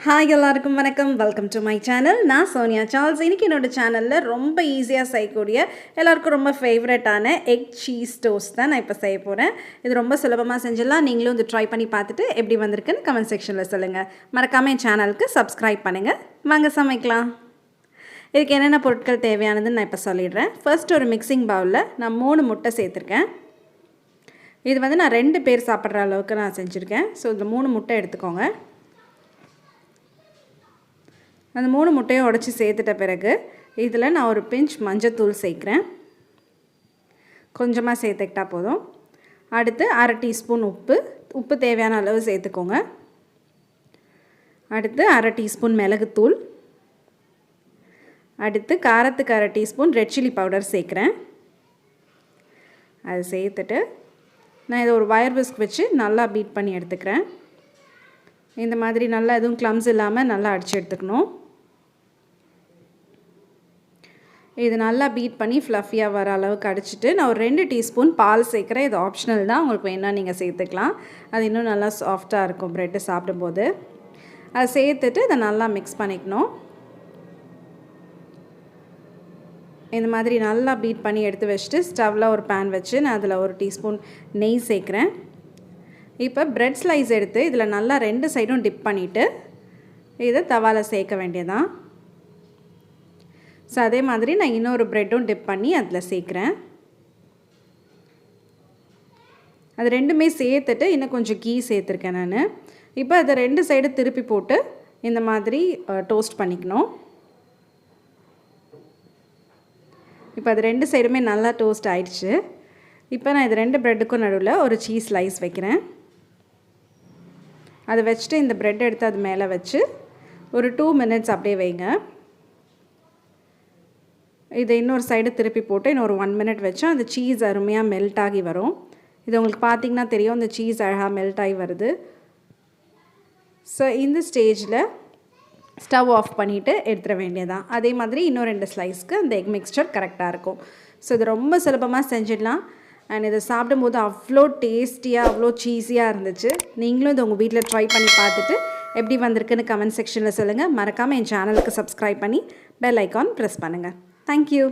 Hi எல்லாருக்கும் வணக்கம். Welcome to my channel. நான் Soniacharles. இன்றைக்கி என்னோடய சேனலில் ரொம்ப ஈஸியாக செய்யக்கூடிய எல்லாருக்கும் ரொம்ப ஃபேவரட்டான எக் சீஸ் டோஸ்ட் தான் நான் இப்போ செய்ய போகிறேன். இது ரொம்ப சுலபமாக செஞ்சிடலாம். நீங்களும் இது ட்ரை பண்ணி பார்த்துட்டு எப்படி வந்திருக்குன்னு கமெண்ட் செக்ஷனில் சொல்லுங்கள். மறக்காமல் என் சேனலுக்கு சப்ஸ்கிரைப் பண்ணுங்கள். வாங்க சமைக்கலாம். இதுக்கு என்னென்ன பொருட்கள் தேவையானதுன்னு நான் இப்போ சொல்லிடுறேன். ஃபர்ஸ்ட் ஒரு மிக்சிங் பவுலில் நான் 3 முட்டை சேர்த்துருக்கேன். இது வந்து நான் 2 பேர் சாப்பிட்ற அளவுக்கு நான் செஞ்சுருக்கேன். ஸோ இந்த 3 முட்டை எடுத்துக்கோங்க. அந்த 3 முட்டையும் உடச்சி சேர்த்துட்ட பிறகு இதில் நான் ஒரு பிஞ்ச் மஞ்சத்தூள் சேர்க்குறேன். கொஞ்சமாக சேர்த்துக்கிட்டா போதும். அடுத்து 1/2 டீஸ்பூன் உப்பு தேவையான அளவு சேர்த்துக்கோங்க. அடுத்து 1/2 டீஸ்பூன் மிளகுத்தூள். அடுத்து காரத்துக்கு 1/2 டீஸ்பூன் ரெட் சில்லி பவுடர் சேர்க்குறேன். அது சேர்த்துட்டு நான் இதை ஒரு வயர் விஸ்க் வச்சு நல்லா பீட் பண்ணி எடுத்துக்கிறேன். இந்த மாதிரி நல்லா எதுவும் க்ளம்ஸ் இல்லாமல் நல்லா அடித்து எடுத்துக்கணும். இது நல்லா பீட் பண்ணி ஃப்ளஃபியாக வர அளவுக்கு அடிச்சுட்டு நான் ஒரு 2 டீஸ்பூன் பால் சேர்க்குறேன். இது ஆப்ஷனல் தான், உங்களுக்கு வேணா நீங்கள் சேர்த்துக்கலாம். அது இன்னும் நல்லா சாஃப்டாக இருக்கும் ப்ரெட்டு சாப்பிடும்போது. அதை சேர்த்துட்டு இதை நல்லா மிக்ஸ் பண்ணிக்கணும். இந்த மாதிரி நல்லா பீட் பண்ணி எடுத்து வச்சுட்டு ஸ்டவ்வில் ஒரு பேன் வச்சு நான் அதில் 1 டீஸ்பூன் நெய் சேர்க்குறேன். இப்போ ப்ரெட் ஸ்லைஸ் எடுத்து இதில் நல்லா 2 சைடும் டிப் பண்ணிவிட்டு இதை தவாவில் சேர்க்க வேண்டியதான். ஸோ அதே மாதிரி நான் இன்னொரு ப்ரெட்டும் டிப் பண்ணி அதில் சேர்க்குறேன். அது ரெண்டுமே சேர்த்துட்டு இன்னும் கொஞ்சம் கீ சேர்த்துருக்கேன் நான். இப்போ அதை 2 சைடு திருப்பி போட்டு இந்த மாதிரி டோஸ்ட் பண்ணிக்கணும். இப்போ அது 2 சைடுமே நல்லா டோஸ்ட் ஆயிடுச்சு. இப்போ நான் இது 2 ப்ரெட்டுக்கும் நடுவில் ஒரு சீஸ் ஸ்லைஸ் வைக்கிறேன். அதை வச்சுட்டு இந்த ப்ரெட் எடுத்து அது மேலே வச்சு ஒரு 2 மினிட்ஸ் அப்படியே வைங்க. இதை இன்னொரு சைடு திருப்பி போட்டு இன்னொரு 1 மினிட் வச்சா அந்த சீஸ் அருமையாக மெல்ட் ஆகி வரும். இது உங்களுக்கு பார்த்திங்கன்னா தெரியும், இந்த சீஸ் அழகாக மெல்ட் ஆகி வருது. ஸோ இந்த ஸ்டேஜில் ஸ்டவ் ஆஃப் பண்ணிவிட்டு எடுத்துட வேண்டியதான். அதே மாதிரி இன்னும் 2 ஸ்லைஸ்க்கு அந்த எக் மிக்ஸ்சர் கரெக்டாக இருக்கும். ஸோ இது ரொம்ப சுலபமாக செஞ்சிடலாம். அண்ட் இதை சாப்பிடும்போது அவ்வளோ டேஸ்டியாக அவ்வளோ சீஸியாக இருந்துச்சு. நீங்களும் இதை உங்கள் வீட்டில் ட்ரை பண்ணி பார்த்துட்டு எப்படி வந்திருக்குன்னு கமெண்ட் செக்ஷனில் சொல்லுங்கள். மறக்காமல் என் சேனலுக்கு சப்ஸ்கிரைப் பண்ணி பெல் ஐக்கான் ப்ரெஸ் பண்ணுங்கள். Thank you.